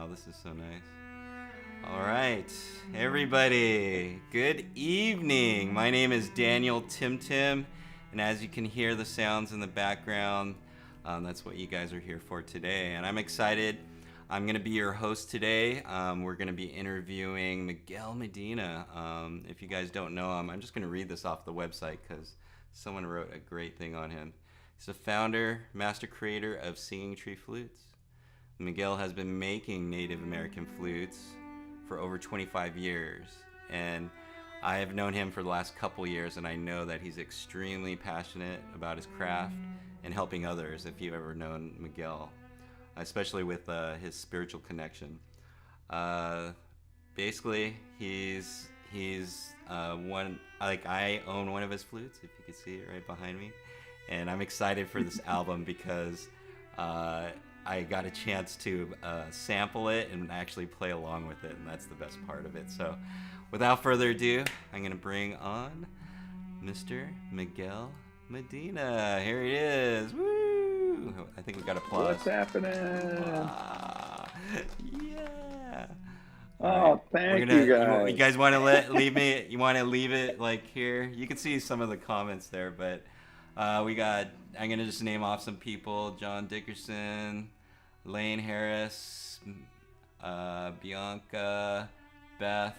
this is so nice. All right, everybody, good evening. My name is Daniel Tim, and as you can hear the sounds in the background, that's what you guys are here for today. And I'm excited. I'm going to be your host today. We're going to be interviewing Miguel Medina. If you guys don't know him, I'm just going to read this off the website because someone wrote a great thing on him. He's the founder, master creator of Singing Tree Flutes. Miguel has been making Native American flutes for over 25 years, and I have known him for the last couple years, and I know that he's extremely passionate about his craft and helping others. If you've ever known Miguel, especially with his spiritual connection, basically he's one, like, I own one of his flutes, if you can see it right behind me, and I'm excited for this album because I got a chance to sample it and actually play along with it, and that's the best part of it. So without further ado, I'm going to bring on Mr. Miguel Medina. Here he is. Woo! I think we got applause. What's happening? Yeah. Oh, thank you guys. You guys want to leave me? You want to leave it like here? You can see some of the comments there, but we got. I'm gonna just name off some people: John Dickerson, Lane Harris, Bianca, Beth,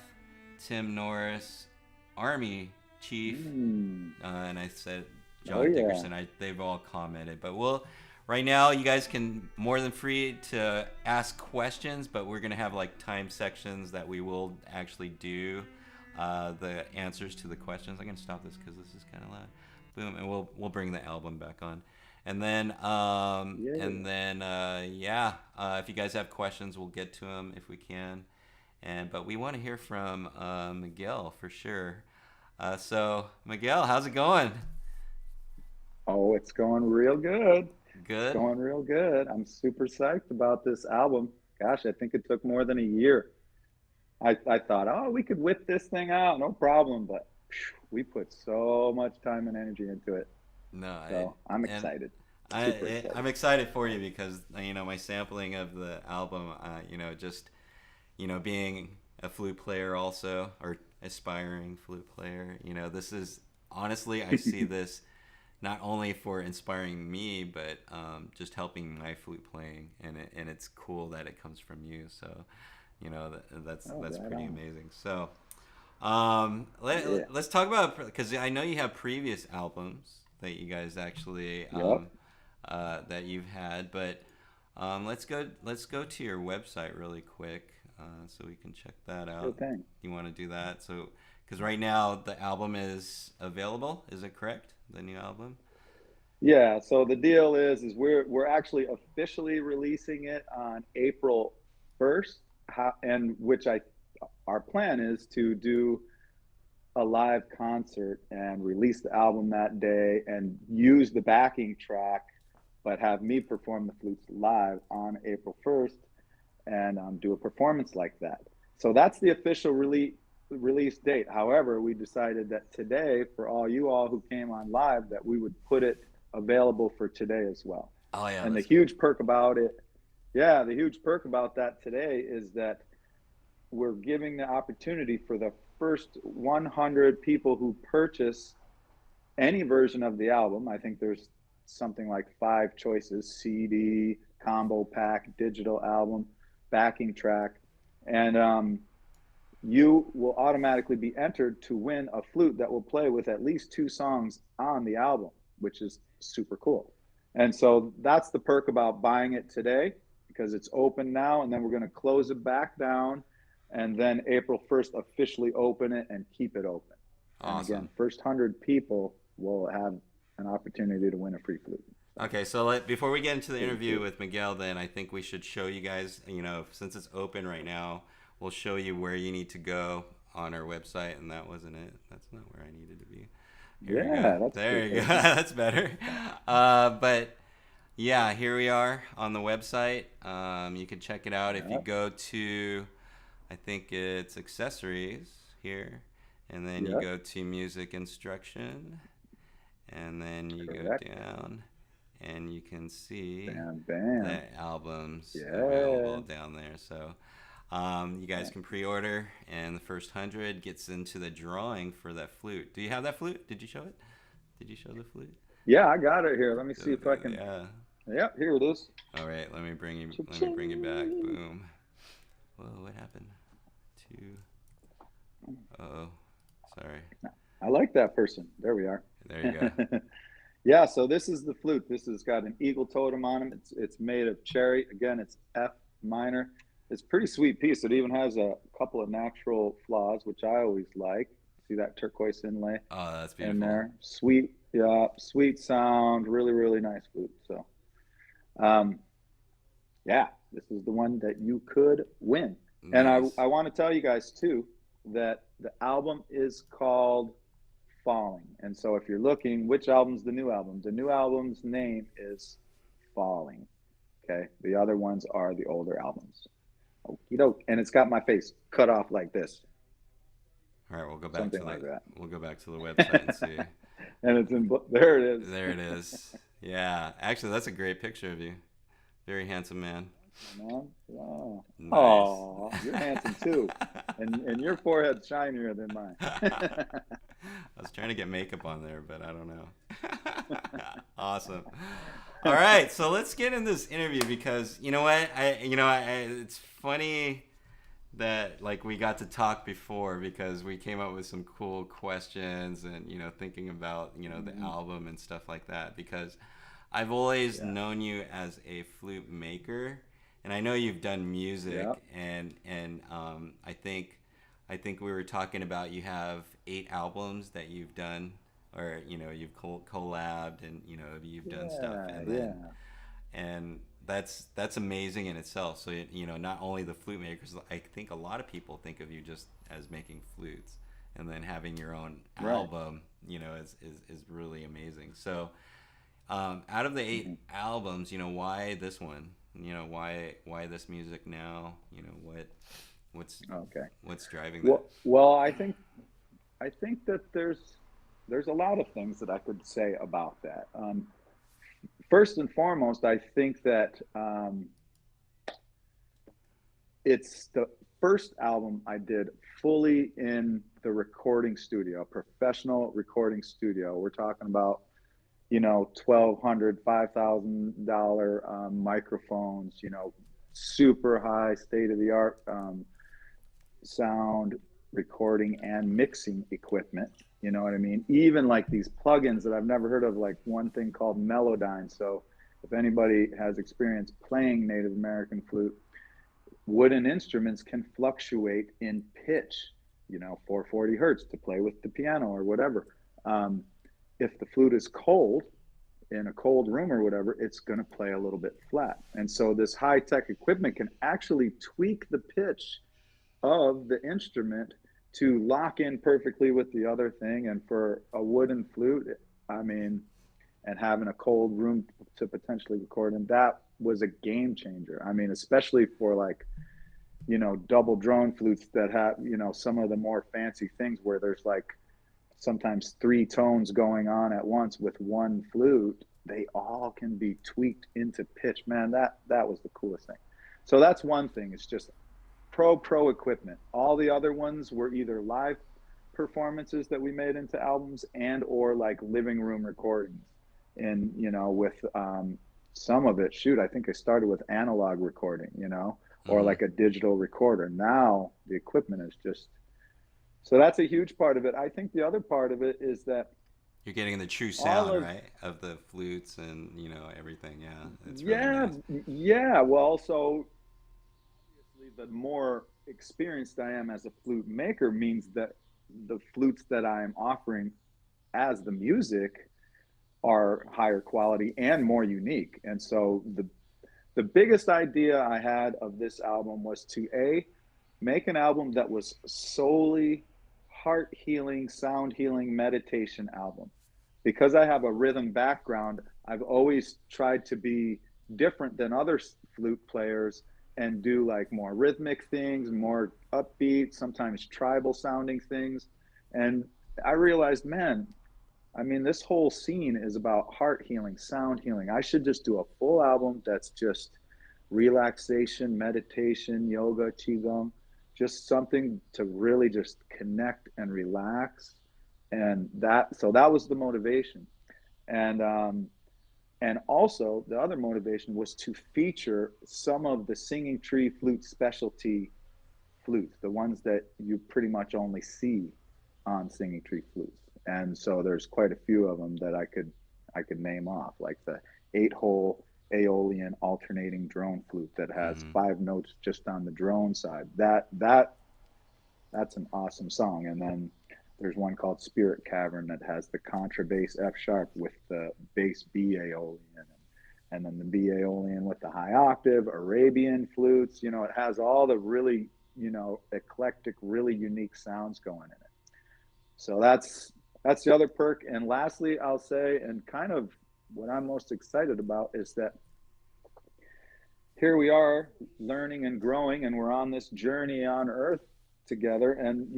Tim Norris, Army Chief, and I said John Dickerson. They've all commented, but right now you guys can more than free to ask questions, but we're gonna have like time sections that we will actually do the answers to the questions. I'm gonna stop this because this is kind of loud. Boom, and we'll bring the album back on, and then if you guys have questions, we'll get to them if we can, but we want to hear from Miguel for sure. So Miguel, how's it going? Oh, it's going real good. Good. It's going real good. I'm super psyched about this album. Gosh, I think it took more than a year. I thought, oh, we could whip this thing out, no problem, but we put so much time and energy into it. I'm excited. I'm excited for you because my sampling of the album, being a flute player also, or aspiring flute player, this is honestly, I see this not only for inspiring me, but just helping my flute playing, and it's cool that it comes from you. So that's pretty amazing. So let's talk about, because I know you have previous albums that you guys actually that you've had, but let's go to your website really quick so we can check that out. Sure thing. You want to do that? So because right now the album is available, is it correct? The new album? Yeah, so the deal is we're actually officially releasing it on April 1st, and our plan is to do a live concert and release the album that day and use the backing track, but have me perform the flutes live on April 1st and do a performance like that. So that's the official release date. However, we decided that today, for all you all who came on live, that we would put it available for today as well. Oh yeah. And the huge perk about that today is that we're giving the opportunity for the first 100 people who purchase any version of the album. I think there's something like 5 choices: CD, combo pack, digital album, backing track, and you will automatically be entered to win a flute that will play with at least 2 songs on the album, which is super cool. And so that's the perk about buying it today, because it's open now, and then we're going to close it back down, and then April 1st officially open it and keep it open. Awesome. And again, first 100 people will have an opportunity to win a free flute. Okay, so before we get into the interview with Miguel, then I think we should show you guys, since it's open right now, we'll show you where you need to go on our website, and that wasn't it. That's not where I needed to be. Here you go. That's better. But yeah, here we are on the website. You can check it out if you go to, I think it's accessories here, and then you go to music instruction, and then you go down, and you can see Bam, the bam. albums available Yeah. down there. So you guys can pre-order, and the first 100 gets into the drawing for that flute. Do you have that flute? Did you show it? Did you show the flute? Yeah, I got it here. Let me see if I can. Yeah. Yep, here it is. All right, let me bring you. Let me bring you back. Cha-ching. Boom. Whoa, what happened? Two. Uh-oh. Sorry. I like that person. There we are. There you go. Yeah, so this is the flute. This has got an eagle totem on it. It's made of cherry. Again, it's F minor. It's a pretty sweet piece. It even has a couple of natural flaws, which I always like. See that turquoise inlay Oh, that's in beautiful. there? Sweet, yeah, sweet sound. Really, really nice flute. So, yeah, this is the one that you could win. And Nice. I want to tell you guys too that the album is called Falling. And so if you're looking, which album's the new album? The new album's name is Falling. Okay. The other ones are the older albums. Okie doke. And it's got my face cut off like this. All right, we'll go back Something to like the that. we'll go back to the website and see. And it's in there it is. There it is. Yeah, actually, that's a great picture of you. Very handsome man. Man. Wow. Nice. Oh, you're handsome too. And your forehead's shinier than mine. I was trying to get makeup on there, but I don't know. Awesome. All right, so let's get in this interview because you know what? It's funny that like we got to talk before because we came up with some cool questions and thinking about the album and stuff like that because I've always Yeah. known you as a flute maker, and I know you've done music, Yeah. and I think we were talking about you have 8 albums that you've done, or you've collabed, and you've done stuff, Yeah. and Yeah. that's amazing in itself. So not only the flute makers, I think a lot of people think of you just as making flutes, and then having your own Right. album, is really amazing. So. Out of the 8 albums, why this one? Why this music now? What's Okay. what's driving that? Well, I think that there's a lot of things that I could say about that. First and foremost, I think that it's the first album I did fully in the recording studio, professional recording studio. We're talking about $1,200, $5,000 microphones, super high state of the art sound recording and mixing equipment. You know what I mean? Even like these plugins that I've never heard of, like one thing called Melodyne. So if anybody has experience playing Native American flute, wooden instruments can fluctuate in pitch, 440 hertz to play with the piano or whatever. If the flute is cold in a cold room or whatever, it's going to play a little bit flat. And so this high-tech equipment can actually tweak the pitch of the instrument to lock in perfectly with the other thing. And for a wooden flute, I mean, and having a cold room to potentially record in, that was a game changer. I mean, especially for like, double drone flutes that have, some of the more fancy things where there's like sometimes 3 tones going on at once with one flute. They all can be tweaked into pitch. Man, that was the coolest thing. So that's one thing. It's just pro equipment. All the other ones were either live performances that we made into albums and or like living room recordings. And with some of it, shoot, I think I started with analog recording, or Mm-hmm. like a digital recorder. Now the equipment is just, so that's a huge part of it. I think the other part of it is that You're getting the true all sound, of, right, of the flutes and everything. Yeah, it's really yeah, nice. yeah. Well, so obviously the more experienced I am as a flute maker means that the flutes that I'm offering as the music are higher quality and more unique. And so the biggest idea I had of this album was to make an album that was solely heart healing, sound healing meditation album. Because I have a rhythm background, I've always tried to be different than other flute players and do like more rhythmic things, more upbeat, sometimes tribal sounding things. And I realized, man, I mean, this whole scene is about heart healing, sound healing. I should just do a full album that's just relaxation, meditation, yoga, qigong, just something to really just connect and relax. And so that was the motivation. And also the other motivation was to feature some of the Singing Tree Flute specialty flutes, the ones that you pretty much only see on Singing Tree Flutes. And so there's quite a few of them that I could name off, like the 8-hole Aeolian alternating drone flute that has Mm-hmm. 5 notes just on the drone side. That's an awesome song. And then there's one called Spirit Cavern that has the contrabass F sharp with the bass B Aeolian, and then the B Aeolian with the high octave, Arabian flutes. It has all the really, eclectic, really unique sounds going in it. So that's the other perk. And lastly, I'll say, and kind of what I'm most excited about is that here we are learning and growing, and we're on this journey on earth together. And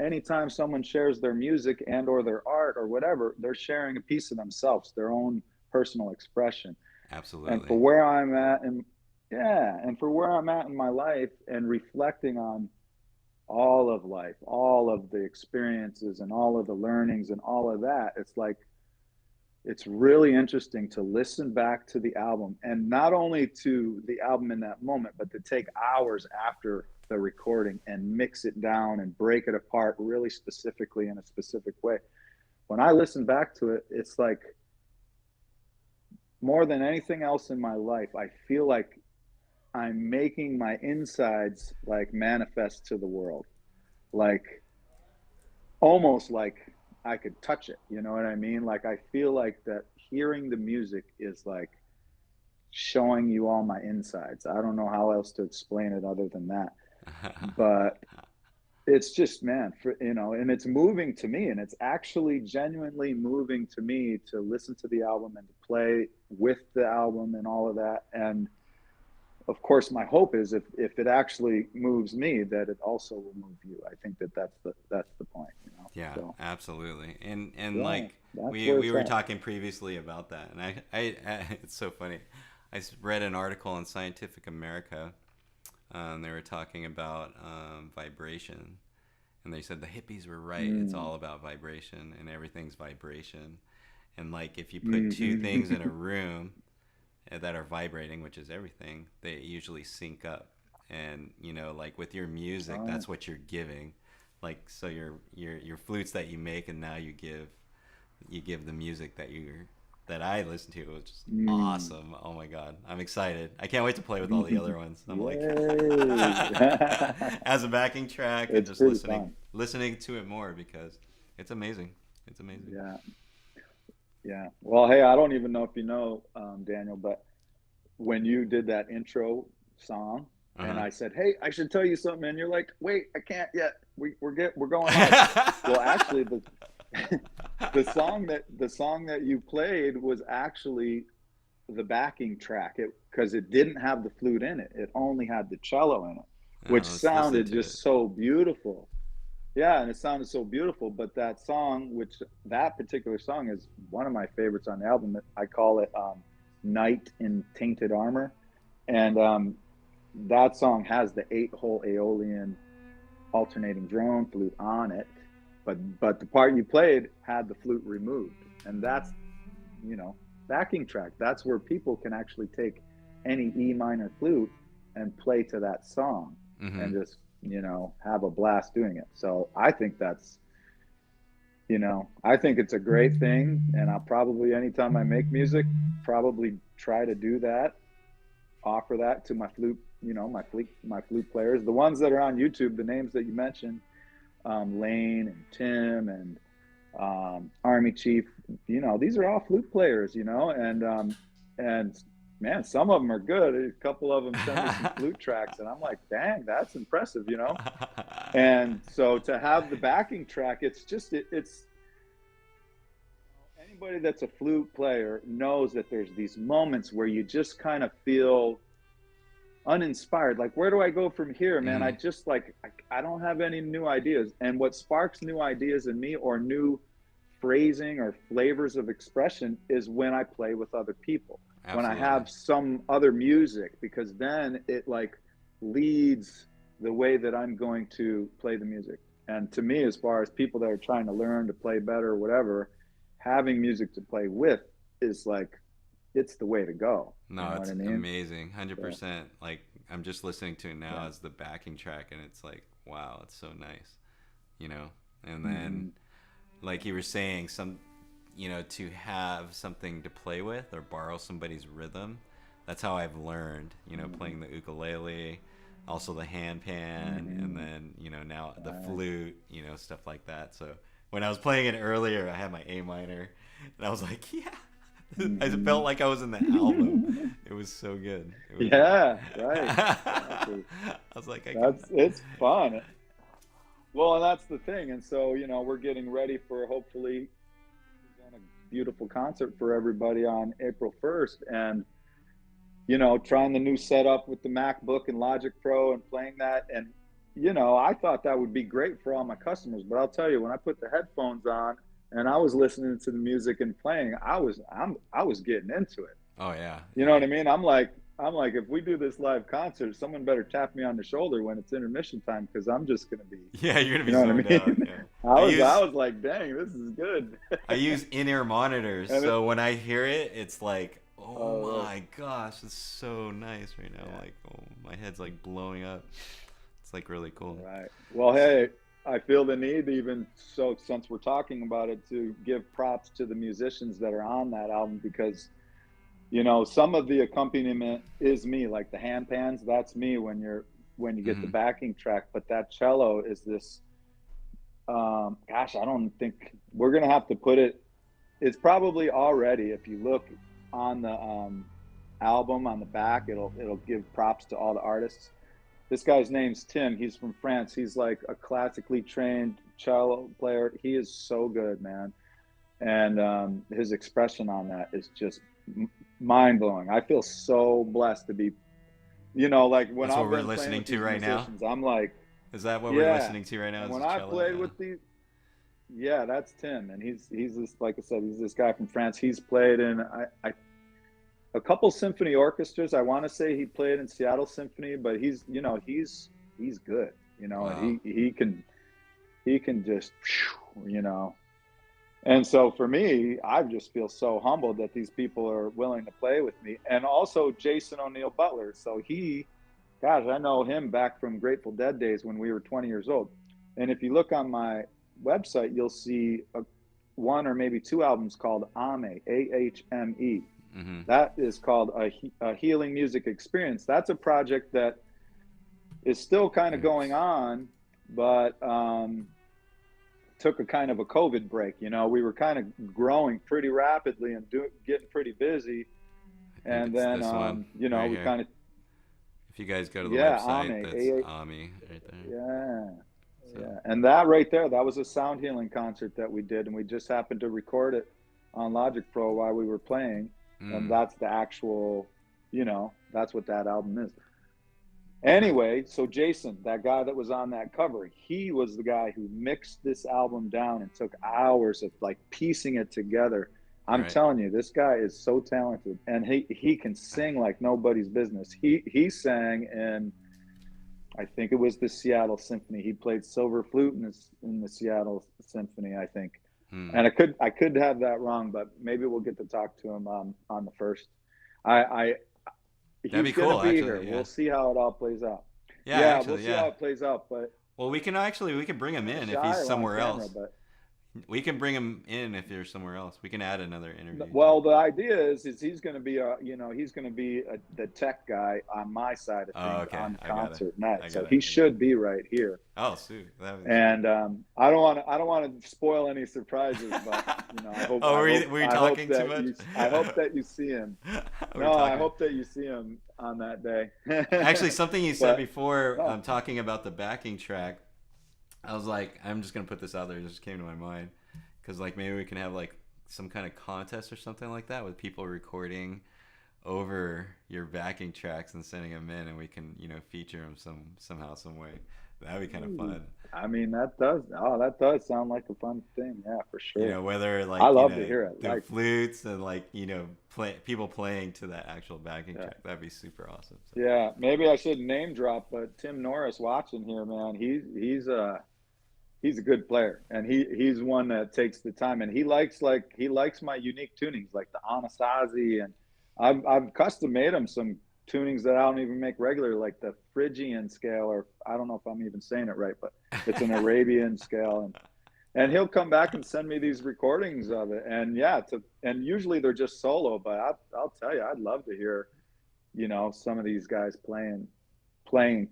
anytime someone shares their music and or their art or whatever, they're sharing a piece of themselves, their own personal expression. And for Absolutely. where I'm at, and yeah, and for where I'm at in my life, and reflecting on all of life, all of the experiences and all of the learnings and all of that, it's like it's really interesting to listen back to the album, and not only to the album in that moment, but to take hours after the recording and mix it down and break it apart really specifically in a specific way. When I listen back to it, it's like more than anything else in my life, I feel like I'm making my insides like manifest to the world. Like almost like I could touch it. You know what I mean? Like I feel like that hearing the music is like showing you all my insides. I don't know how else to explain it other than that. But it's just, man, and it's moving to me, and it's actually genuinely moving to me to listen to the album and to play with the album and all of that. And of course, my hope is if it actually moves me, that it also will move you. I think that's the point. Yeah, So absolutely. And yeah, like that's where we it's were at. talking previously about that, and it's so funny. Read an article in Scientific America. They were talking about vibration, and they said the hippies were right. It's Mm. all about vibration, and everything's vibration. And like if you put two things in a Mm-hmm. room that are vibrating, which is everything, they usually sync up. And like with your music, Oh. that's what you're giving. Like so your flutes that you make, and now you give the music that I listen to, was just Mm. awesome. Oh my god, I'm excited. I can't wait to play with all the other ones. I'm like Yay. as a backing track, and It's just pretty listening fun. listening to it more, because it's amazing. It's amazing. Yeah. Yeah. Well, hey, I don't even know if you know, Daniel, but when you did that intro song, and Uh I said, "Hey, I should tell you something," and you're like, "Wait, I can't yet. We're going live." Well, huh. actually, the the song that you played was actually the backing track. Because it didn't have the flute in it. It only had the cello in it, which Let's listen sounded to it. just so beautiful. Yeah, and it sounded so beautiful. But that particular song is one of my favorites on the album. I call it "Night in Tainted Armor," and that song has the 8-hole Aeolian alternating drone flute on it, but the part you played had the flute removed, and that's you know backing track. That's where people can actually take any E minor flute and play to that song, Mm-hmm. and just have a blast doing it. So I think it's a great thing, and I'll probably, anytime I make music, probably try to do that, offer that to my flute, my flute players, the ones that are on YouTube, the names that you mentioned, Lane and Tim and Army Chief. These are all flute players, and man, some of them are good. A couple of them send me some flute tracks, and I'm like, dang, that's impressive. And so to have the backing track, it's anybody that's a flute player knows that there's these moments where you just kind of feel uninspired. Like, where do I go from here, man? I Mm-hmm. just like I don't have any new ideas. And what sparks new ideas in me, or new phrasing or flavors of expression is when I play with other people, when I Absolutely. have some other music, because then it like leads the way that I'm going to play the music. And to me, as far as people that are trying to learn to play better or whatever, having music to play with is like, it's the way to go. You No, know what it's I mean? amazing. So, 100%. Like I'm just listening to it now yeah. as the backing track and it's like, wow, it's so nice, you know? And then Hmm. like you were saying, some, you know, to have something to play with or borrow somebody's rhythm. That's how I've learned, you know, Hmm. playing the ukulele, also the handpan, and Hmm. then, you know, now the Right. flute, you know, stuff like that. So when I was playing it earlier, I had my A minor, and I was like, yeah, I Hmm. felt like I was in the album. It was so good. It was. Yeah, right. I Exactly. was like, I can. It's fun. Well, and that's the thing. And so, we're getting ready for hopefully present a beautiful concert for everybody on April 1st. And, trying the new setup with the MacBook and Logic Pro and playing that. And, I thought that would be great for all my customers. But I'll tell you, when I put the headphones on and I was listening to the music and playing, I was getting into it. Oh yeah, You know yeah. what I mean? I'm like, if we do this live concert, someone better tap me on the shoulder when it's intermission time, because I'm just gonna be, Yeah, you're gonna you be know what I zoned out. mean? Yeah. I I was I use was like, dang, this is good. I use in-ear monitors, And so when I hear it, it's like, oh right, my gosh, it's so nice right now. yeah, Like, oh, my head's like blowing up. It's like really cool. right. Well, hey, I feel the need, even so, since we're talking about it, to give props to the musicians that are on that album, because some of the accompaniment is me, like the hand pans. That's me when you get the Hmm. backing track. But that cello is this. Gosh, I don't think we're gonna have to put it. It's probably already. If you look on the album on the back, it'll give props to all the artists. This guy's name's Tim. He's from France. He's like a classically trained cello player. He is so good, man. And his expression on that is just mind blowing. I feel so blessed to be, like when That's what I've we're been playing listening with to these right now. musicians, I'm like, Is that what we're yeah. listening to right now? And Is when the I cello? played Yeah. with these, yeah, that's Tim, and he's this, like I said, he's this guy from France. He's played in a couple symphony orchestras. I want to say he played in Seattle Symphony, but he's good, and Wow. he can just, you know. And so for me, I just feel so humbled that these people are willing to play with me. And also Jason O'Neill Butler. So gosh, I know him back from Grateful Dead days when we were 20 years old. And if you look on my website, you'll see one or maybe two albums called AHME, AHME. Hmm. That is called a healing music experience. That's a project that is still kind of going Nice. on, but took a kind of a COVID break. We were kind of growing pretty rapidly and getting pretty busy. I think And it's then, this one right we here. kind of, If you guys go to the yeah, website, AME, that's Ami right there. yeah, So, yeah. And that right there, that was a sound healing concert that we did. And we just happened to record it on Logic Pro while we were playing. And mm, that's the actual, that's what that album is. that, Anyway, so Jason, that guy that was on that cover, he was the guy who mixed this album down and took hours of like piecing it together. I'm right. telling you, this guy is so talented, and he can sing like nobody's business. He sang in, I think it was the Seattle Symphony. He played silver flute in the Seattle Symphony, I think. Hmm. And I could have that wrong, but maybe we'll get to talk to him on the first. I That'd be He's going to cool, be here. actually. Yeah. We'll see how it all plays out. Yeah, Yeah, we'll actually, see yeah. how it plays out. But Well, we can bring him kind of in if he's shy on somewhere camera. else. But We can bring him in if you're somewhere else. We can add another interview too. well, the idea is he's going to be the tech guy on my side of Oh, things okay. on the I got it. concert night. I So got it. he I got it. should be right here. Oh, sweet. That would be sweet. And I don't want to spoil any surprises, but I hope Oh, I hope were you I hope talking too that much? I hope that you see him. We're No, I talking. hope that you see him on that day. Actually, something you said But before, no. talking about the backing track, I was like, I'm just gonna put this out there. It just came to my mind, because like maybe we can have like some kind of contest or something like that with people recording over your backing tracks and sending them in, and we can feature them somehow, some way. That'd be kind of fun. I mean, that does sound like a fun thing. Yeah, for You sure. know, whether I like, love to hear it. the Like, flutes and like, people playing to that actual backing yeah, track. That'd be super awesome. So, yeah. Maybe I should name drop, but Tim Norris watching here, man. He's a good player, and he's one that takes the time, and he likes my unique tunings, like the Anasazi, and I've custom made him some tunings that I don't even make regular, like the Phrygian scale, or I don't know if I'm even saying it right, but it's an Arabian scale, and he'll come back and send me these recordings of it, and yeah, and usually they're just solo, but I'll tell you, I'd love to hear, some of these guys playing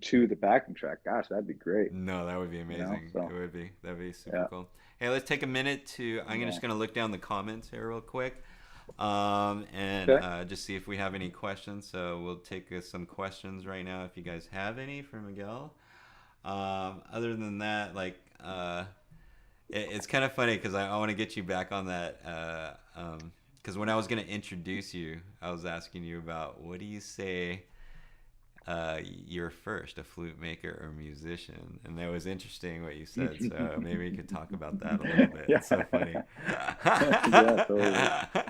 to the backing track. Gosh, that'd be great. no, that would be amazing. It So would be. That'd be super yeah, cool. Hey, let's take a minute to. yeah. Just gonna look down the comments here real quick, and Okay. just see if we have any questions. So we'll take some questions right now if you guys have any for Miguel. Other than that, like, it's kind of funny because I want to get you back on that. Because when I was gonna introduce you, I was asking you about what do you say you're first, a flute maker or musician, and that was interesting what you said. So maybe you could talk about that a little bit. Yeah. It's so funny. Yeah, totally.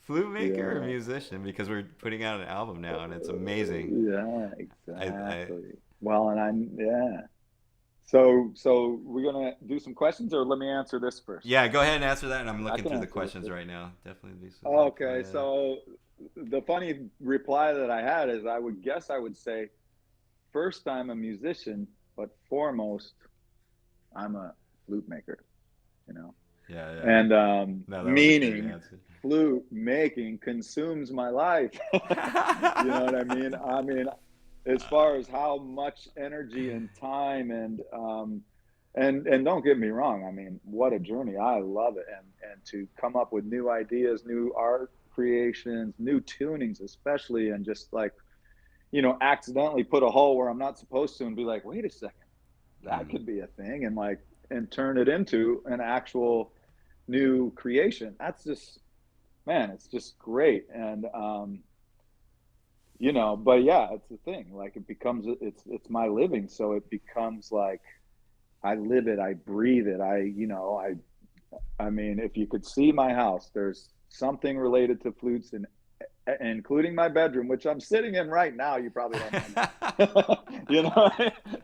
Flute maker or Yeah. musician, because we're putting out an album now and it's amazing. Yeah, I exactly. Well, and yeah. So we're gonna do some questions, or let me answer this first. Yeah, go ahead and answer that, and I'm I looking can through the answer this questions first. right now. Definitely do some. Okay, so the funny reply that I had is I would guess I would say first I'm a musician, but foremost I'm a flute maker, you know. Yeah, yeah. And No, that was a great meaning answer. flute making consumes my life. You know what I mean? I mean, as far as how much energy and time and don't get me wrong, I mean, what a journey. I love it. And to come up with new ideas, new art creations, new tunings especially, and just like, accidentally put a hole where I'm not supposed to and be like, wait a second, that Mm. could be a thing, and like and turn it into an actual new creation. That's just, man, it's just great. And but yeah, it's the thing, like it becomes, it's my living, so it becomes like I live it, I breathe it. I mean, if you could see my house, there's something related to flutes, and including my bedroom, which I'm sitting in right now. You probably don't know that. you know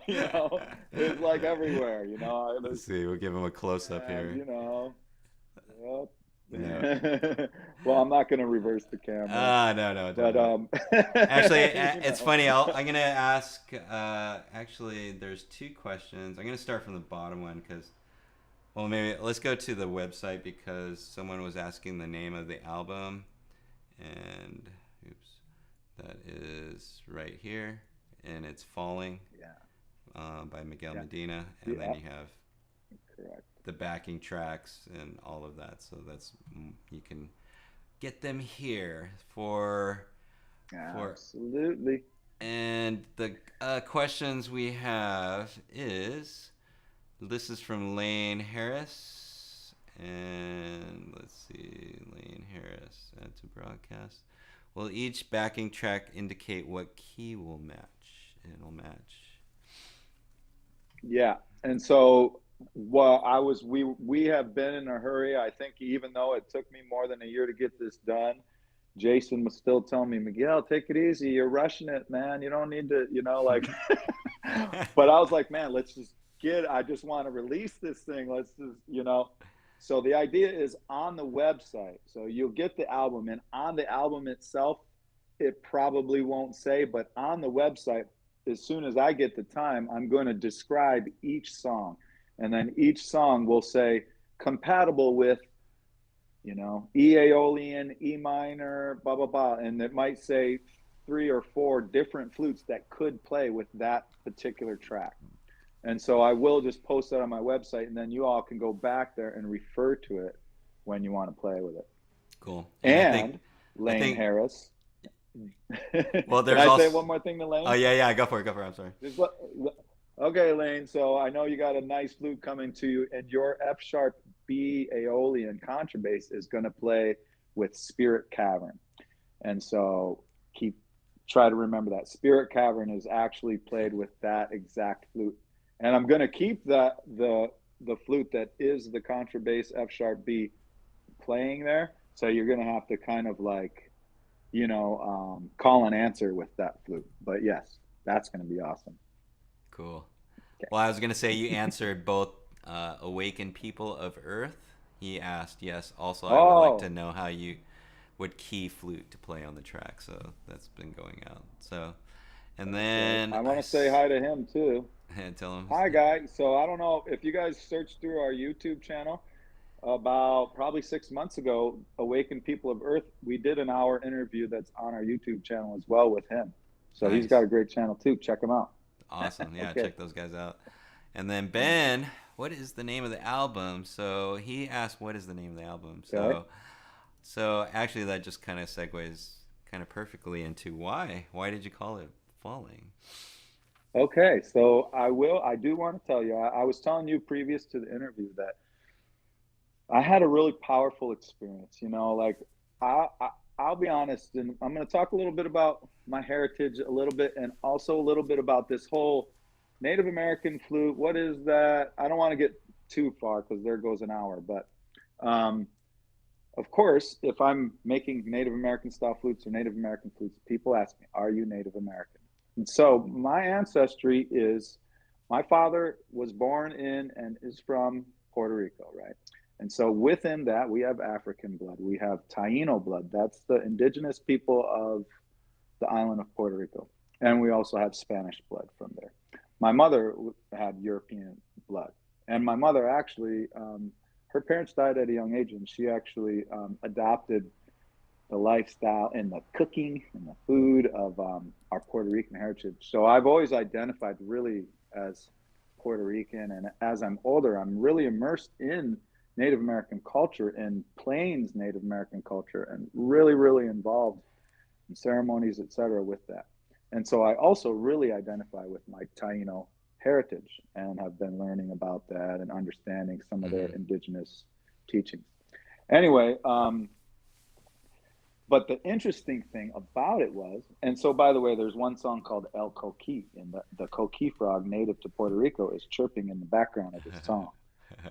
you know it's like everywhere. Let's see. We'll give him a close up And here. yep. No. Well, I'm not going to reverse the camera, No, no, but don't. Actually, you it's know funny. I'm gonna ask. Actually, there's two questions. I'm gonna start from the bottom one because, well, maybe let's go to the website because someone was asking the name of the album, and oops, that is right here, and it's Falling, yeah, by Miguel yeah, Medina, and then yeah, you have correct. the backing tracks and all of that. So that's you can get them here for Absolutely. and the questions we have is this is from Lane Harris, and let's see, Lane Harris, add to broadcast. Will each backing track indicate what key will match? It'll match. Yeah. And so, well, we have been in a hurry. I think even though it took me more than a year to get this done, Jason was still telling me, Miguel, take it easy. You're rushing it, man. You don't need to, like, but I was like, man, I just want to release this thing. Let's just, So the idea is on the website. So you'll get the album, and on the album itself, it probably won't say, but on the website, as soon as I get the time, I'm going to describe each song. And then each song will say compatible with, E Aeolian, E minor, blah, blah, blah. And it might say 3 or 4 different flutes that could play with that particular track. And so I will just post that on my website, and then you all can go back there and refer to it when you want to play with it. Cool. And And I Lane think Harris. well, Can there's I say also. one more thing to Oh Lane? yeah, yeah. Go for it. Go for it. I'm sorry. Okay, Lane. So I know you got a nice flute coming to you, and your F sharp B Aeolian contrabass is going to play with Spirit Cavern. And so try to remember that Spirit Cavern is actually played with that exact flute. And I'm gonna keep the flute that is the contrabass F sharp B playing there. So you're gonna have to kind of like, call and answer with that flute. But yes, that's gonna be awesome. Cool. Okay. Well, I was gonna say you answered both awakened people of Earth. He asked, yes. Also, I would like to Oh, know how you would key flute to play on the track. So that's been going out. So, and that's right. then I want to say hi to him too. tell him. Hi, guy. So I don't know if you guys searched through our YouTube channel about probably 6 months ago, Awakened People of Earth. We did an hour interview that's on our YouTube channel as well with him. So he's got Nice. a great channel too. Check him out. Awesome. Yeah, Okay. check those guys out. And then Yeah. Ben, what is the name of the album? So he asked, what is the name of the album? Okay. So actually, that just kind of segues kind of perfectly into why. Why did you call it Falling? Okay. So I do want to tell you, I was telling you previous to the interview that I had a really powerful experience. Like I, I I'll be honest, and I'm going to talk a little bit about my heritage a little bit, and also a little bit about this whole Native American flute. What is that? I don't want to get too far because there goes an hour, but um, of course, if I'm making Native American style flutes or Native American flutes, people ask me, "Are you Native American?" And so my ancestry is my father was born in and is from Puerto Rico, right? And so within that, we have African blood. We have Taino blood. That's the indigenous people of the island of Puerto Rico. And we also have Spanish blood from there. My mother had European blood. And my mother actually, her parents died at a young age, and she actually adopted the lifestyle and the cooking and the food of our Puerto Rican heritage. So I've always identified really as Puerto Rican. And as I'm older, I'm really immersed in Native American culture and Plains Native American culture and really, really involved in ceremonies, et cetera, with that. And so I also really identify with my Taino heritage and have been learning about that and understanding some of their Mm-hmm. indigenous teachings. Anyway, but the interesting thing about it was, and so by the way, there's one song called El Coqui, and the coqui frog native to Puerto Rico is chirping in the background of this song.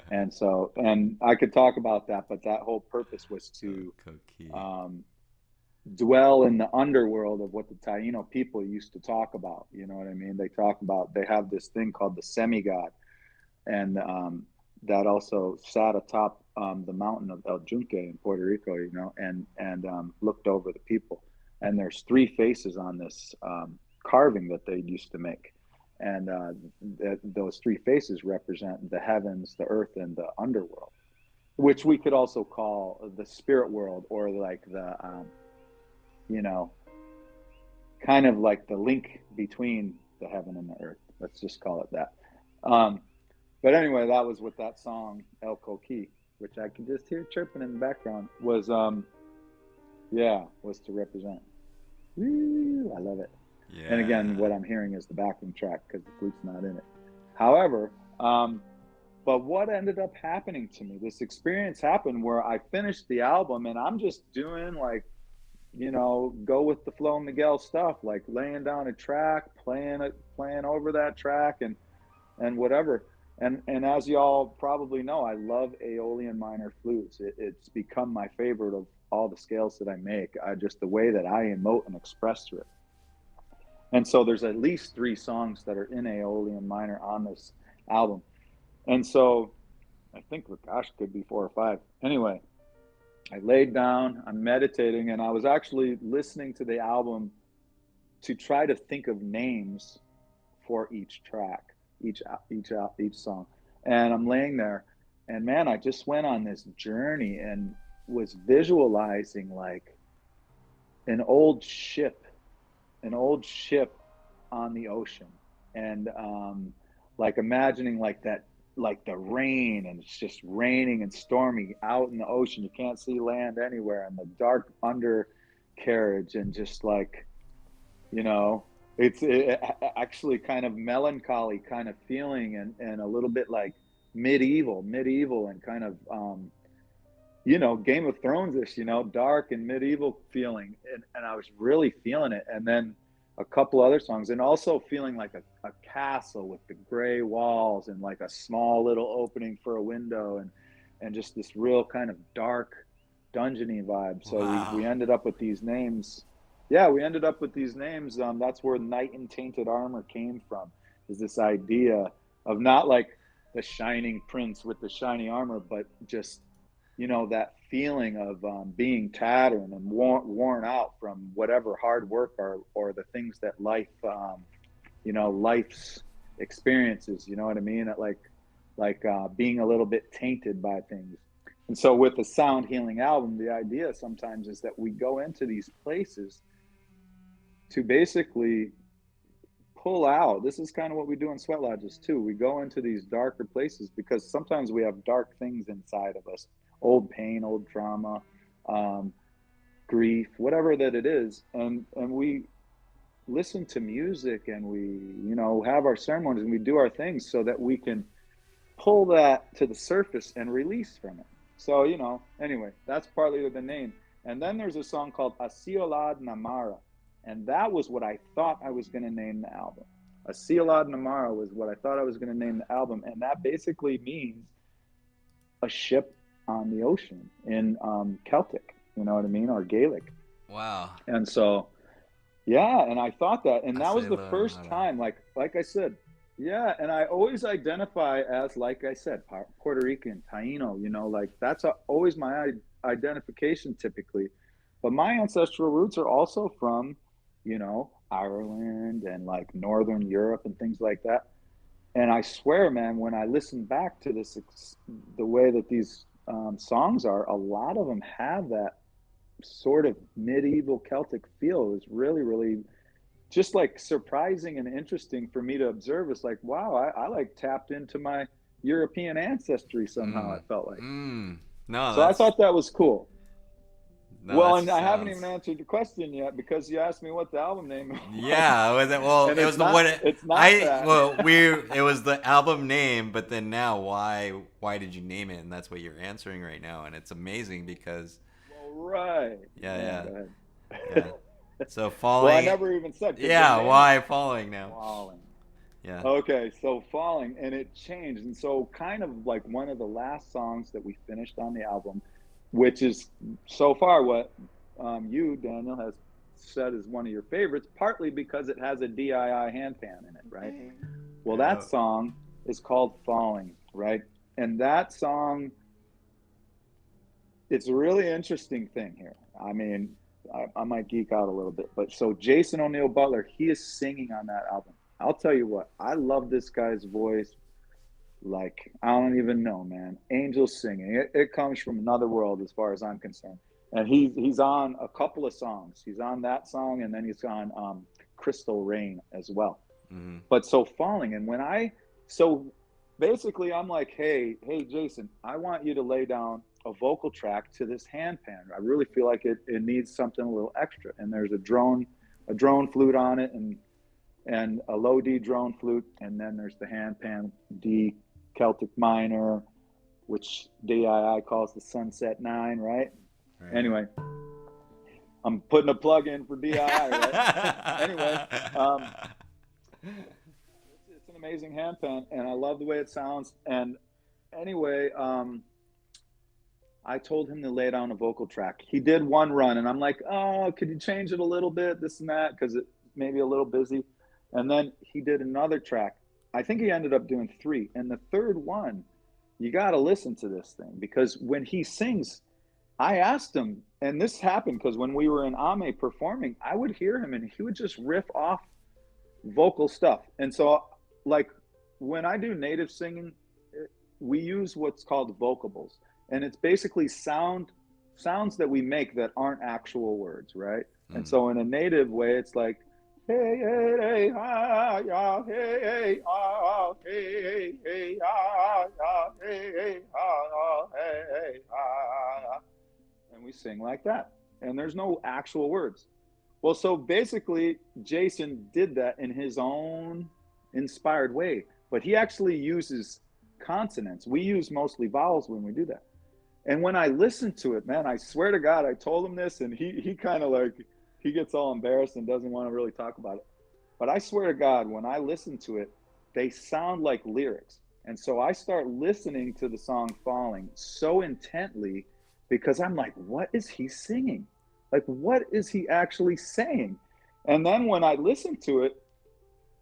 And so, and I could talk about that, but that whole purpose was to Coquille. um, dwell in the underworld of what the Taino people used to talk about. You know what I mean? They talk about, they have this thing called the semi god, and that also sat atop the mountain of El Junque in Puerto Rico, and looked over the people. And there's three faces on this carving that they used to make, and those three faces represent the heavens, the earth, and the underworld, which we could also call the spirit world, or like the you know, kind of like the link between the heaven and the earth. Let's just call it that. Um, but anyway, that was what that song El Coqui, which I can just hear chirping in the background, was was to represent. Woo, I love it. And again, Yeah. what I'm hearing is the backing track because the flute's not in it. However, but what ended up happening to me, this experience happened where I finished the album and I'm just doing like, go with the flow Miguel stuff, like laying down a track, playing over that track, and whatever. And as y'all probably know, I love Aeolian minor flutes. It's become my favorite of all the scales that I make. Just the way that I emote and express through it. And so there's at least three songs that are in Aeolian minor on this album. And so I think, gosh, could be four or five. Anyway, I laid down, I'm meditating, and I was actually listening to the album to try to think of names for each track, each song. And I'm laying there, and man, I just went on this journey and was visualizing like an old ship, an old ship on the ocean, and like imagining like that, like the rain, and it's just raining and stormy out in the ocean. You can't see land anywhere, and the dark undercarriage, and just like, you know, it's actually kind of melancholy kind of feeling, and a little bit like medieval, and kind of Game of Thrones ish, dark and medieval feeling, and I was really feeling it. And then a couple other songs, and also feeling like a castle with the gray walls and like a small little opening for a window, and just this real kind of dark dungeony vibe. So we Wow. ended up with these names. Yeah, we ended up with these names. That's where Knight in Tainted Armor came from, is this idea of not like the shining prince with the shiny armor, but just, you know, that feeling of being tattered and worn out from whatever hard work or the things that life, you know, life's experiences, you know what I mean? Being a little bit tainted by things. And so with the sound healing album, the idea sometimes is that we go into these places to basically pull out. This is kind of what we do in Sweat Lodges too. We go into these darker places because sometimes we have dark things inside of us, old pain, old trauma, grief, whatever that it is. And we listen to music, and we, you know, have our ceremonies, and we do our things so that we can pull that to the surface and release from it. So, you know, anyway, that's partly the name. And then there's a song called Asiolad Namara. And that was what I thought I was going to name the album. Asiolad Namara was what I thought I was going to name the album. And that basically means a ship on the ocean in Celtic, you know what I mean? Or Gaelic. Wow. And so, yeah, and I thought that, and I that was say the low first Namara. time, like I said, yeah, and I always identify as, like I said, Puerto Rican, Taino, you know, like that's always my identification typically. But my ancestral roots are also from, you know, Ireland and like Northern Europe and things like that. And I swear, man, when I listen back to this, the way that these songs are, a lot of them have that sort of medieval Celtic feel. It was really, really just like surprising and interesting for me to observe. It's like, wow, I like tapped into my European ancestry somehow, Mm. I felt like. No, So I that's thought that was cool. no, Well, that and just I haven't even sounds. answered your question yet because you asked me what the album name was. Yeah, was it, well, And it was the what it's not that. it was the album name, but then now why did you name it? And that's what you're answering right now, and it's amazing because Well, right. Yeah, yeah, go yeah. ahead. So Well, I falling, never even said, because the yeah, name is why falling now? Falling. Yeah. Okay, so Falling, and it changed. And so kind of like one of the last songs that we finished on the album, which is so far what you, Daniel, has said is one of your favorites, partly because it has a DII handpan in it, right? Well, that Yeah. song is called Falling, right? And that song, it's a really interesting thing here. I mean, I might geek out a little bit, but so Jason O'Neill Butler, he is singing on that album. I'll tell you what, I love this guy's voice. Like, I don't even know, man. Angels singing. It comes from another world as far as I'm concerned. And he's on a couple of songs. He's on that song, and then he's on Crystal Rain as well. Hmm. But so Falling, and so basically I'm like, hey, Jason, I want you to lay down a vocal track to this handpan. I really feel like it needs something a little extra. And there's a drone flute on it, and a low D drone flute, and then there's the handpan D Celtic minor, which DII calls the Sunset Nine, right? Right. Anyway, I'm putting a plug in for DII, right? Anyway, it's an amazing handpan, and I love the way it sounds. And anyway, I told him to lay down a vocal track. He did one run, and I'm like, oh, could you change it a little bit, this and that, because it may be a little busy. And then he did another track. I think he ended up doing three. And the third one, you got to listen to this thing, because when he sings, I asked him, and this happened because when we were in Ame performing, I would hear him and he would just riff off vocal stuff. And so, like, when I do native singing, we use what's called vocables. And it's basically sounds that we make that aren't actual words, right? And Mm. so in a native way, it's like, hey, hey, hey, ha, ya, hey, hey, ah, hey, hey, ah, ya, hey, hey, ah, hey, hey, ah. And we sing like that. And there's no actual words. Well, so basically, Jason did that in his own inspired way, but he actually uses consonants. We use mostly vowels when we do that. And when I listened to it, man, I swear to God, I told him this, and he kind of like, he gets all embarrassed and doesn't want to really talk about it. But I swear to God, when I listen to it, they sound like lyrics. And so I start listening to the song Falling so intently because I'm like, what is he singing? Like, what is he actually saying? And then when I listen to it,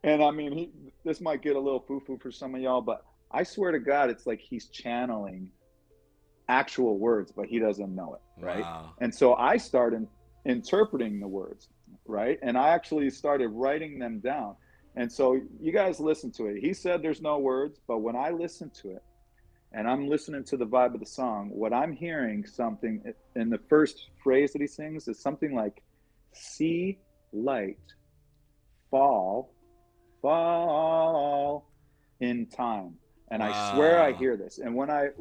and I mean, this might get a little foo-foo for some of y'all, but I swear to God, it's like he's channeling actual words, but he doesn't know it, right? Wow. And so I started interpreting the words, right? And I actually started writing them down. And so you guys listen to it. He said there's no words, but when I listen to it and I'm listening to the vibe of the song, what I'm hearing something in the first phrase that he sings is something like, see light fall, fall in time. And I swear I Wow. hear this. And what I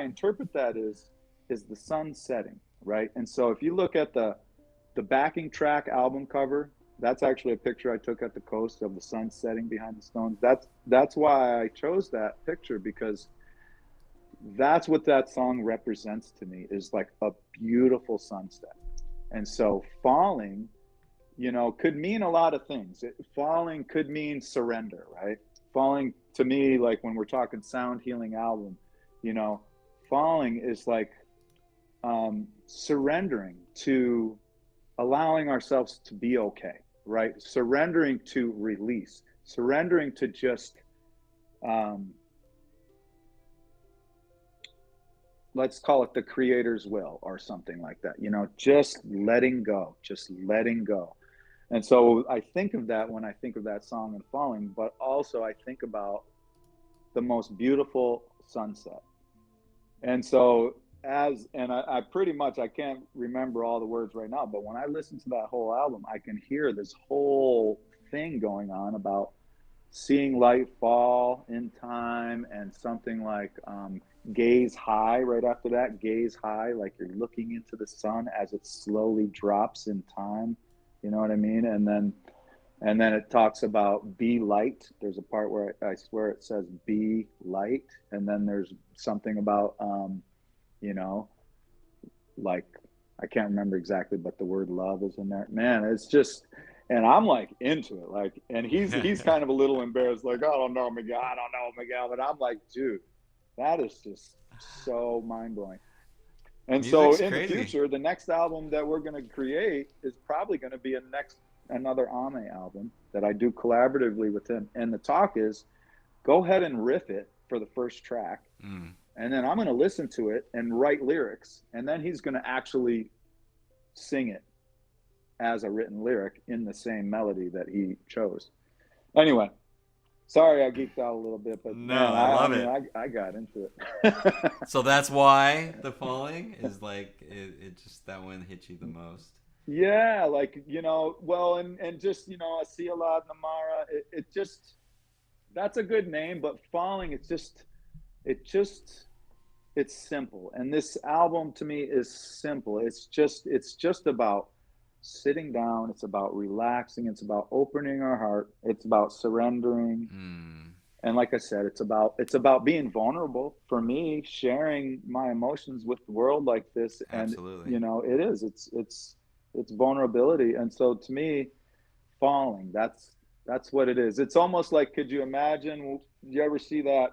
interpret that is the sun setting, right? And so if you look at the backing track album cover, that's actually a picture I took at the coast of the sun setting behind the stones. That's why I chose that picture, because that's what that song represents to me, is like a beautiful sunset. And so falling, could mean a lot of things. Falling could mean surrender, right? Falling to me, like when we're talking sound healing album, falling is like surrendering to allowing ourselves to be okay, right? Surrendering to release, surrendering to just, let's call it the creator's will or something like that, just letting go, just letting go. And so I think of that when I think of that song and falling, but also I think about the most beautiful sunset. And so I pretty much, I can't remember all the words right now, but when I listen to that whole album, I can hear this whole thing going on about seeing light fall in time, and something like gaze high right after that, gaze high, like you're looking into the sun as it slowly drops in time. You know what I mean? And then it talks about be light. There's a part where I swear it says be light. And then there's something about, like, I can't remember exactly, but the word love is in there. Man, it's just, and I'm like into it. Like, and he's kind of a little embarrassed, like, I don't know, Miguel. But I'm like, dude, that is just so mind blowing. And so Music's in the crazy. future, the next album that we're going to create is probably going to be another Ame album that I do collaboratively with him. And the talk is, go ahead and riff it for the first track. Mm. And then I'm going to listen to it and write lyrics. And then he's going to actually sing it as a written lyric in the same melody that he chose. Anyway, sorry I geeked out a little bit, but No, man, I I love mean, it. I got into it. So that's why the falling is like it just that one hit you the most. Yeah, like, well, and just, Asiala Namara, it just, that's a good name, but falling, it just, it's simple. And this album to me is simple. It's just about sitting down. It's about relaxing. It's about opening our heart. It's about surrendering. Mm, And like I said, it's about being vulnerable. For me, sharing my emotions with the world like this, and absolutely. it's vulnerability. And so to me, falling, that's what it is. It's almost like, could you imagine? You ever see that?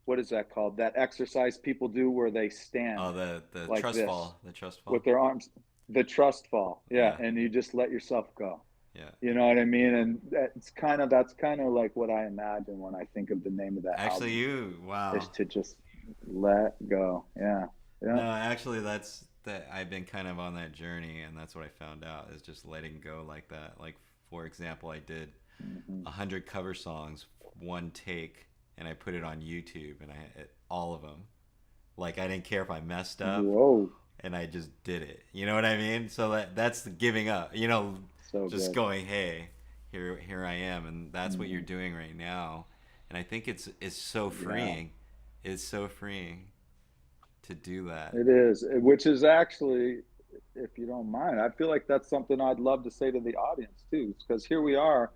What is that called? That exercise people do where they stand Oh, the like trust this fall, the trust with fall. their arms, the trust fall. Yeah, Yeah, and you just let yourself go. yeah. You know what I mean? And that's kind of like what I imagine when I think of the name of that Actually, album, is wow. to just let go. Yeah. Yeah. No, actually, that's that. I've been kind of on that journey, and that's what I found out is just letting go like that. Like, for example, I did Hmm. 100 cover songs, one take, and I put it on YouTube, and all of them. Like, I didn't care if I messed up, Whoa. and I just did it. You know what I mean? So that's the giving up. So Just good. going, hey, here I am, and that's what you're Hmm. doing right now. And I think it's so Yeah, freeing. It's so freeing to do that. it is. Which is actually, if you don't mind, I feel like that's something I'd love to say to the audience too, because here we are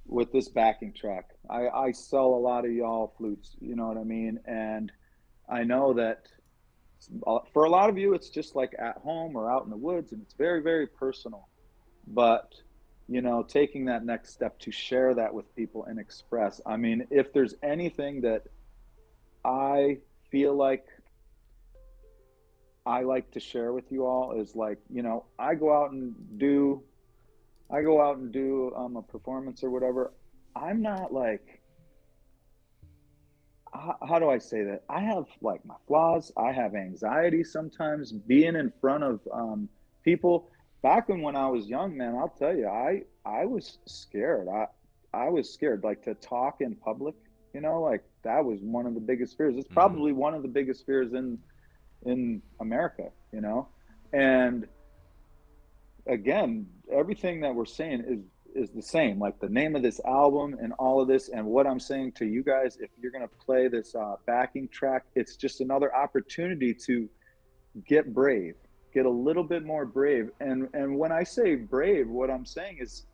with this backing track. I sell a lot of y'all flutes, you know what I mean? And I know that For a lot of you, it's just like at home or out in the woods, and it's very, very personal. But, taking that next step to share that with people and express. I mean, if there's anything that I feel like I like to share with you all is like, I go out and do a performance or whatever. I'm not like, how do I say that? I have like my flaws. I have anxiety sometimes being in front of people. Back when I was young, man, I'll tell you, I was scared. I was scared, like to talk in public. Like that was one of the biggest fears. It's Mm. probably one of the biggest fears in America. And again, everything that we're saying is the same. Like the name of this album and all of this, and what I'm saying to you guys, if you're gonna play this backing track, it's just another opportunity to get brave, get a little bit more brave. And when I say brave, what I'm saying is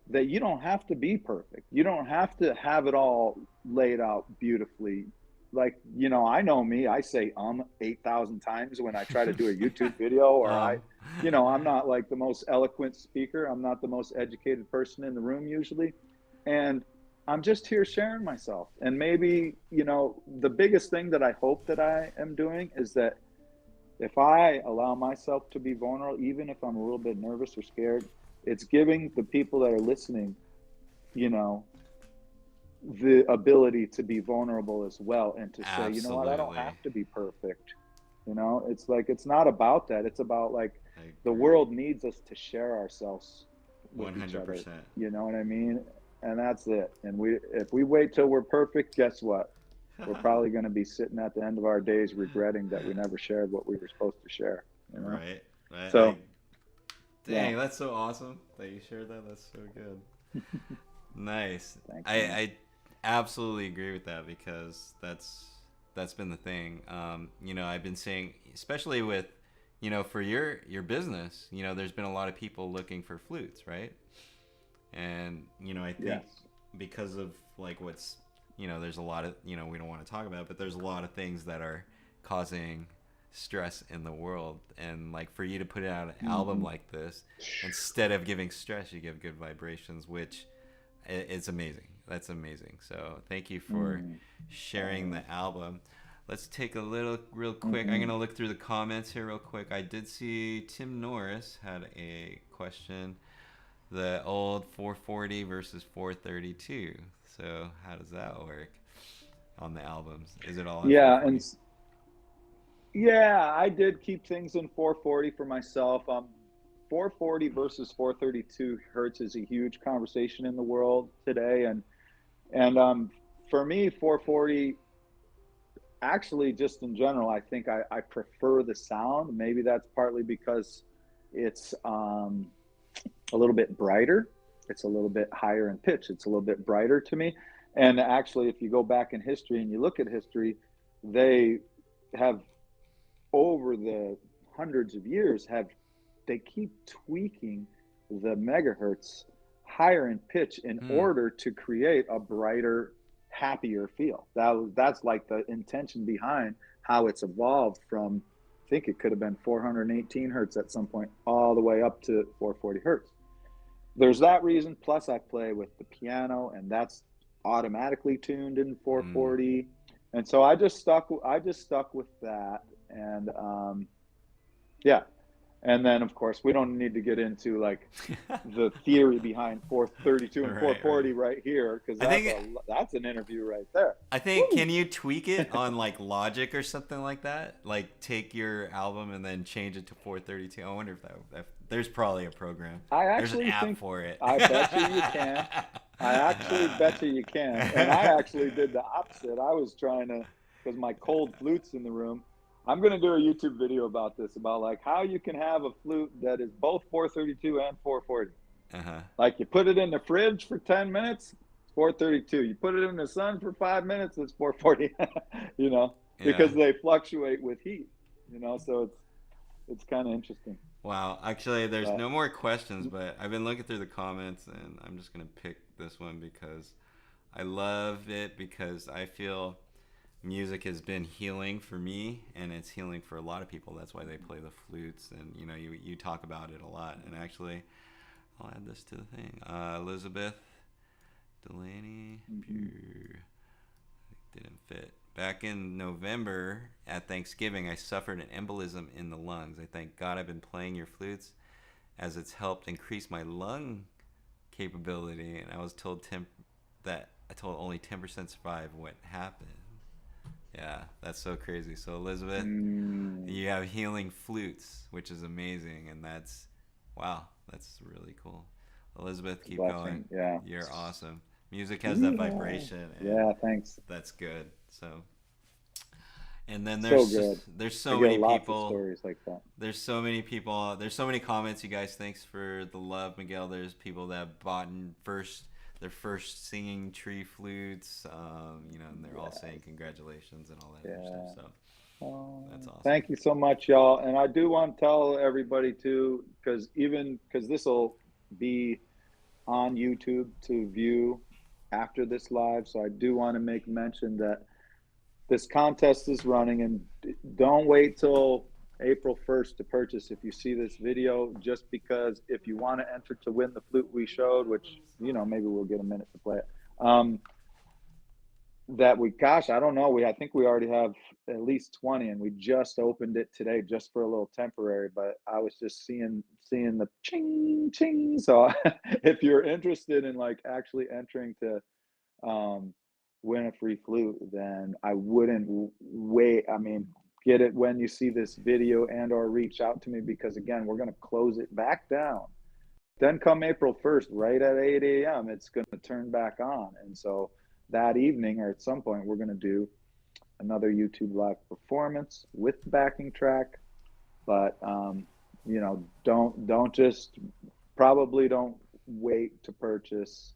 that you don't have to be perfect. You don't have to have it all laid out beautifully. Like, I know me, I say 8,000 times when I try to do a YouTube video, or Um, I'm not like the most eloquent speaker. I'm not the most educated person in the room usually. And I'm just here sharing myself. And maybe, the biggest thing that I hope that I am doing is that if I allow myself to be vulnerable, even if I'm a little bit nervous or scared, it's giving the people that are listening, you know, the ability to be vulnerable as well, and to say, you know what, I don't absolutely. have to be perfect. It's like, it's not about that. It's about like I the agree. world needs us to share ourselves with each other. 100%. You know what I mean? And that's it. And if we wait till we're perfect, guess what? We're probably going to be sitting at the end of our days regretting that we never shared what we were supposed to share. Right. Right. So, yeah. Dang, that's so awesome that you shared that. That's so good. Nice. Thanks, man. I absolutely agree with that because that's been the thing. I've been saying, especially with, for your business, there's been a lot of people looking for flutes, right? And I think Yes. because of like what's, there's a lot of, we don't want to talk about it, but there's a lot of things that are causing stress in the world, and like for you to put out an album Mm-hmm. like this, instead of giving stress, you give good vibrations, which it's amazing. That's amazing. So thank you for Mm-hmm. sharing the album. Let's take a little real quick. I'm Mm-hmm. gonna look through the comments here real quick. I did see Tim Norris had a question. The old 440 versus 432. So how does that work on the albums? Is it all at Yeah, 440? yeah, I did keep things in 440 for myself. 440 versus 432 hertz is a huge conversation in the world today, and for me, 440, actually, just in general, I think I prefer the sound. Maybe that's partly because it's a little bit brighter. It's a little bit higher in pitch. It's a little bit brighter to me. And actually, if you go back in history and you look at history, they have, over the hundreds of years, they keep tweaking the megahertz higher in pitch in Hmm. order to create a brighter, happier feel. That's like the intention behind how it's evolved from, I think it could have been 418 hertz at some point, all the way up to 440 hertz. There's that reason. Plus, I play with the piano, and that's automatically tuned in Mm. 440. And so I just stuck with that. And yeah. And then, of course, we don't need to get into like the theory behind 432 and Right, right. 440 right here, because I think that's an interview right there. I think Woo! can you tweak it on like Logic or something like that? Like take your album and then change it to 432. I wonder if there's probably a program. I There's an actually app think, for it. I bet you can. I actually bet you can. And I actually did the opposite. I was trying to, because my cold flute's in the room. I'm going to do a YouTube video about this, about like how you can have a flute that is both 432 and 440. Uh-huh. Like you put it in the fridge for 10 minutes, it's 432. You put it in the sun for 5 minutes, it's 440, you know, Yeah. because they fluctuate with heat, so it's kind of interesting. Wow. Actually, there's But no more questions, but I've been looking through the comments and I'm just going to pick this one because I love it because I feel music has been healing for me, and it's healing for a lot of people. That's why they play the flutes, and you know, you talk about it a lot. And actually, I'll add this to the thing. Elizabeth Delaney, pure, didn't fit. Back in November at Thanksgiving, I suffered an embolism in the lungs. I thank God I've been playing your flutes, as it's helped increase my lung capability. And I was told I told only 10% survive what happened. Yeah, that's so crazy. So Elizabeth, you have healing flutes, which is amazing, and wow, that's really cool. Elizabeth, keep going. Yeah, you're awesome. Music has that vibration. And yeah, thanks. That's good. So, and then there's so I get many lots people. Of stories like that. There's so many people. There's so many comments, you guys. Thanks for the love, Miguel. There's people that have bought their first Singing Tree Flutes. You know, and they're all saying congratulations and all that other stuff. So that's awesome. Thank you so much, y'all. And I do want to tell everybody too, because this will be on YouTube to view after this live. So I do want to make mention that this contest is running, and don't wait till April 1st to purchase if you see this video, just because if you want to enter to win the flute we showed, which, you know, maybe we'll get a minute to play it. I don't know, I think we already have at least 20, and we just opened it today just for a little temporary, but I was just seeing the ching ching. So if you're interested in like actually entering to win a free flute, then I wouldn't wait. I mean, get it when you see this video and or reach out to me, because again, we're going to close it back down. Then come April 1st, right at 8 a.m., it's going to turn back on. And so that evening, or at some point, we're going to do another YouTube live performance with the backing track. But you know, probably don't wait to purchase.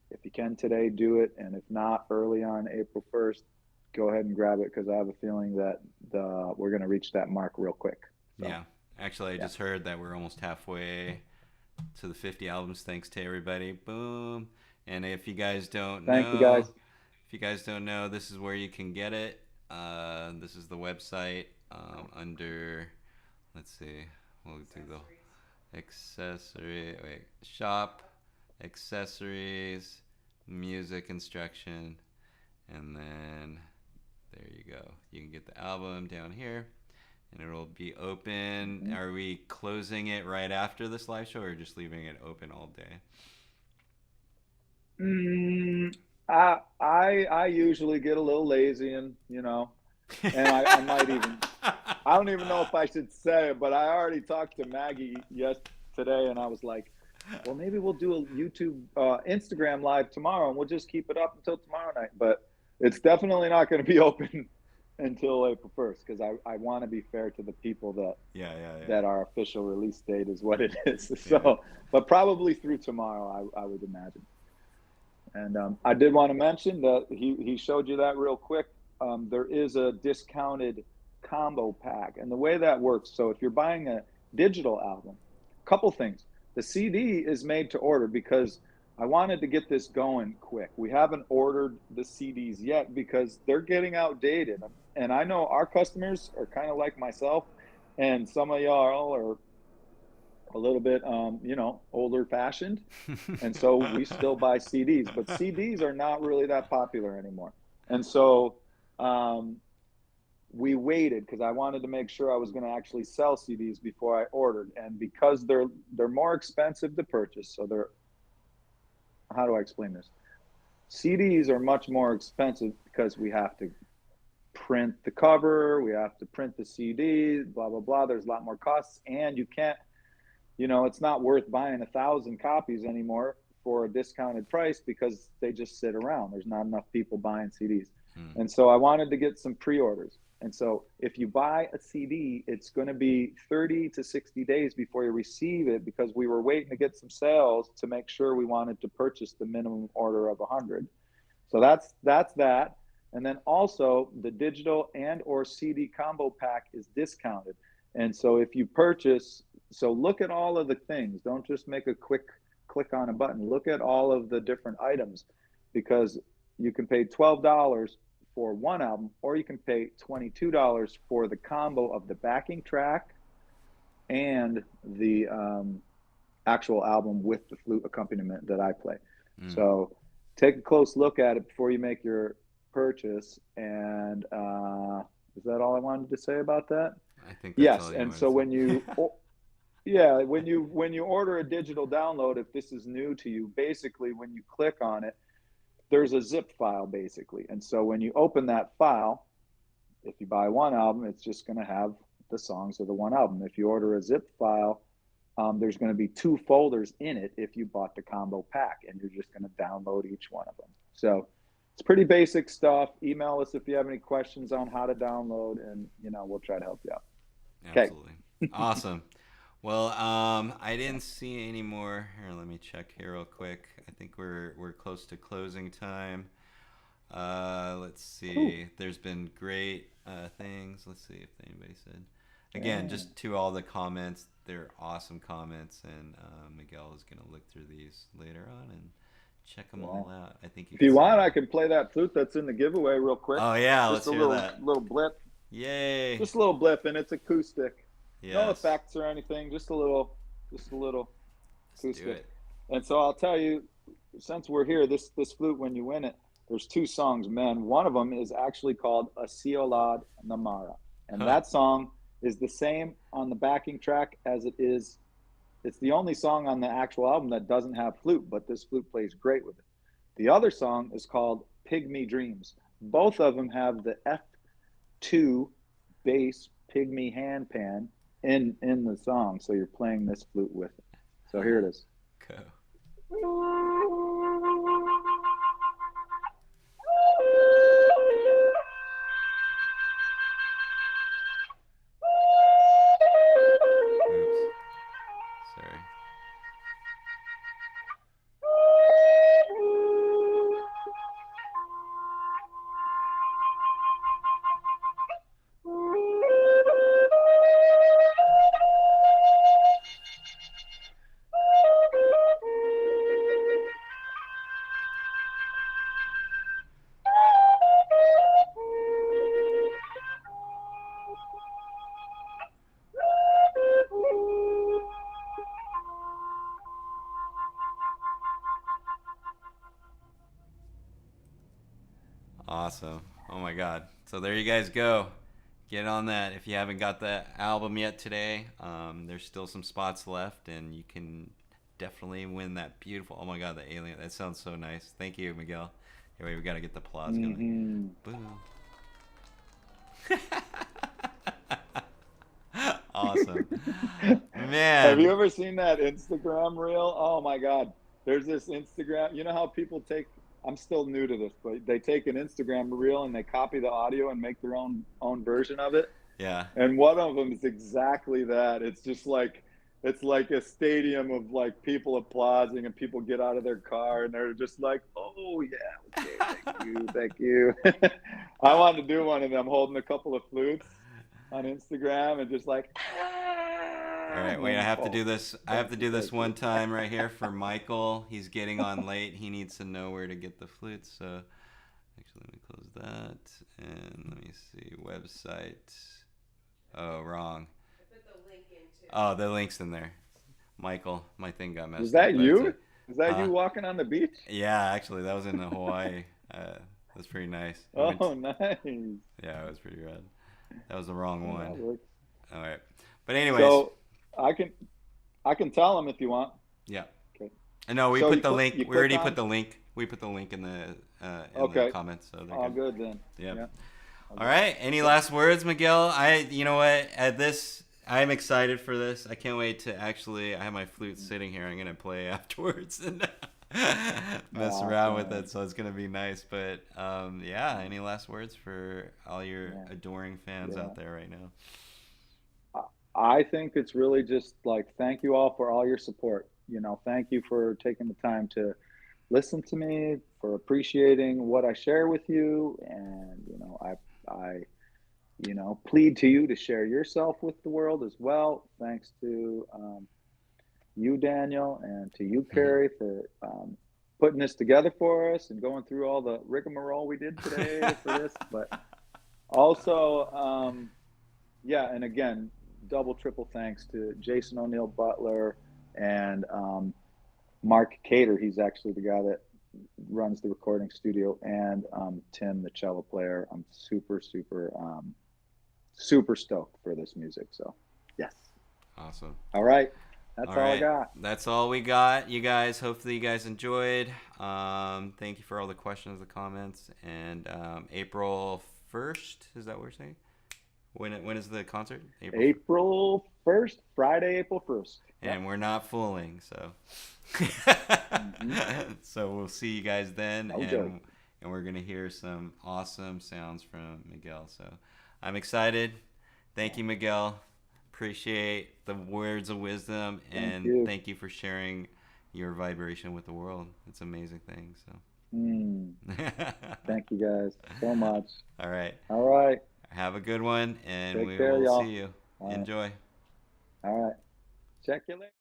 If you can today, do it. And if not, early on April 1st, go ahead and grab it, because I have a feeling that we're going to reach that mark real quick. So, yeah. Actually, I just heard that we're almost halfway to the 50 albums. Thanks to everybody. Boom. And if you guys don't know, thank you guys. If you guys don't know, this is where you can get it. This is the website under, let's see, we'll do the shop, accessories, music instruction, and then there you go. You can get the album down here, and it'll be open. Are we closing it right after this live show, or just leaving it open all day? I usually get a little lazy, and you know, and I might even, I don't even know if I should say it, but I already talked to Maggie today, and I was like, well, maybe we'll do a YouTube, Instagram live tomorrow, and we'll just keep it up until tomorrow night. But it's definitely not going to be open until April 1st, because I want to be fair to the people that our official release date is what it is. So, but probably through tomorrow, I would imagine. And I did want to mention that he showed you that real quick. There is a discounted combo pack, and the way that works. So if you're buying a digital album, couple things. The CD is made to order, because I wanted to get this going quick. We haven't ordered the CDs yet because they're getting outdated. And I know our customers are kind of like myself, and some of y'all are a little bit, you know, older fashioned. And so we still buy CDs, but CDs are not really that popular anymore. And so we waited, because I wanted to make sure I was going to actually sell CDs before I ordered. And because they're more expensive to purchase, so how do I explain this? CDs are much more expensive because we have to print the cover, we have to print the CD, blah, blah, blah. There's a lot more costs, and you can't, you know, it's not worth buying 1,000 copies anymore for a discounted price, because they just sit around. There's not enough people buying CDs. And so I wanted to get some pre-orders. And so if you buy a CD, it's going to be 30 to 60 days before you receive it, because we were waiting to get some sales to make sure we wanted to purchase the minimum order of 100. So that's that. And then also the digital and or CD combo pack is discounted. And so if you purchase, so look at all of the things. Don't just make a quick click on a button. Look at all of the different items, because you can pay $12 for one album, or you can pay $22 for the combo of the backing track and the actual album with the flute accompaniment that I play. So take a close look at it before you make your purchase. And is that all I wanted to say about that? I think that's Yes. all you And wanted so to when say. you yeah, when you order a digital download, if this is new to you, basically when you click on it, there's a zip file basically. And so when you open that file, if you buy one album, it's just going to have the songs of the one album. If you order a zip file, there's going to be 2 folders in it if you bought the combo pack, and you're just going to download each one of them. So it's pretty basic stuff. Email us if you have any questions on how to download, and we'll try to help you out. Okay. Absolutely. Awesome. Well, I didn't see any more. Here, let me check here real quick. I think we're close to closing time. Let's see. Ooh. There's been great things. Let's see if anybody said. Again, just to all the comments, they're awesome comments, and Miguel is going to look through these later on and check them all out. I think if you can want, I can play that flute that's in the giveaway real quick. Oh yeah, just let's hear that. Little blip. Yay! Just a little blip, and it's acoustic. Yes. No effects or anything. Just a little Let's acoustic. do it. And so I'll tell you, since we're here, this flute, when you win it, there's 2 songs, man. One of them is actually called A Ciolad Namara. And that song is the same on the backing track as it is. It's the only song on the actual album that doesn't have flute, but this flute plays great with it. The other song is called Pygmy Dreams. Both of them have the F2 bass pygmy hand pan in the song. So you're playing this flute with it. So here it is. Go. Sorry. Awesome. Oh my God. So there you guys go. Get on that. If you haven't got the album yet today, there's still some spots left, and you can definitely win that beautiful. Oh my God, the alien. That sounds so nice. Thank you, Miguel. Anyway, we got to get the applause going. Boom. Awesome. Man. Have you ever seen that Instagram reel? Oh my God. There's this Instagram, you know how people take, I'm still new to this, but they take an Instagram reel and they copy the audio and make their own version of it. Yeah. And one of them is exactly that. It's just like, it's like a stadium of like people applauding, and people get out of their car and they're just like, oh yeah, okay, thank you. I wanted to do one of them holding a couple of flutes on Instagram and just like, all right, wait, I have to do this. I have to do this one time right here for Michael. He's getting on late. He needs to know where to get the flutes. So actually, let me close that. And let me see, website. Oh, wrong. I put the link in too. Oh, the link's in there. Michael, my thing got messed up. Is that you? Is that you walking on the beach? Yeah, actually, that was in Hawaii. That's pretty nice. Oh, nice. Yeah, it was pretty rad. That was the wrong one. That works. All right. But anyways. So I can tell them if you want. Yeah. Okay. No, we So put the you link. click We already on- put the link. We put the link in the Okay. comments. So they're All good then. Yeah. Yeah. All right. Any last words, Miguel? You know what? I'm excited for this. I can't wait to actually. I have my flute sitting here. I'm gonna play afterwards and mess around with it. So it's gonna be nice. But yeah. Any last words for all your adoring fans out there right now? I think it's really just like, thank you all for all your support. Thank you for taking the time to listen to me, for appreciating what I share with you. And, I plead to you to share yourself with the world as well. Thanks to you, Daniel, and to you, Carrie, for putting this together for us and going through all the rigmarole we did today for this. But also, yeah, and again, double, triple thanks to Jason O'Neill Butler and Mark Cater. He's actually the guy that runs the recording studio, and Tim, the cello player. I'm super, super, super stoked for this music. So, yes. Awesome. All right. That's all I right. got. That's all we got, you guys. Hopefully you guys enjoyed. Thank you for all the questions, the comments. And April 1st, is that what we're saying? When is the concert? April 1st, Friday, April 1st. And we're not fooling, so. So we'll see you guys then. And we're going to hear some awesome sounds from Miguel. So I'm excited. Thank you, Miguel. Appreciate the words of wisdom, and thank you for sharing your vibration with the world. It's an amazing thing. So thank you guys so much. All right. Have a good one, and we will see you. Enjoy. All right. Check you later.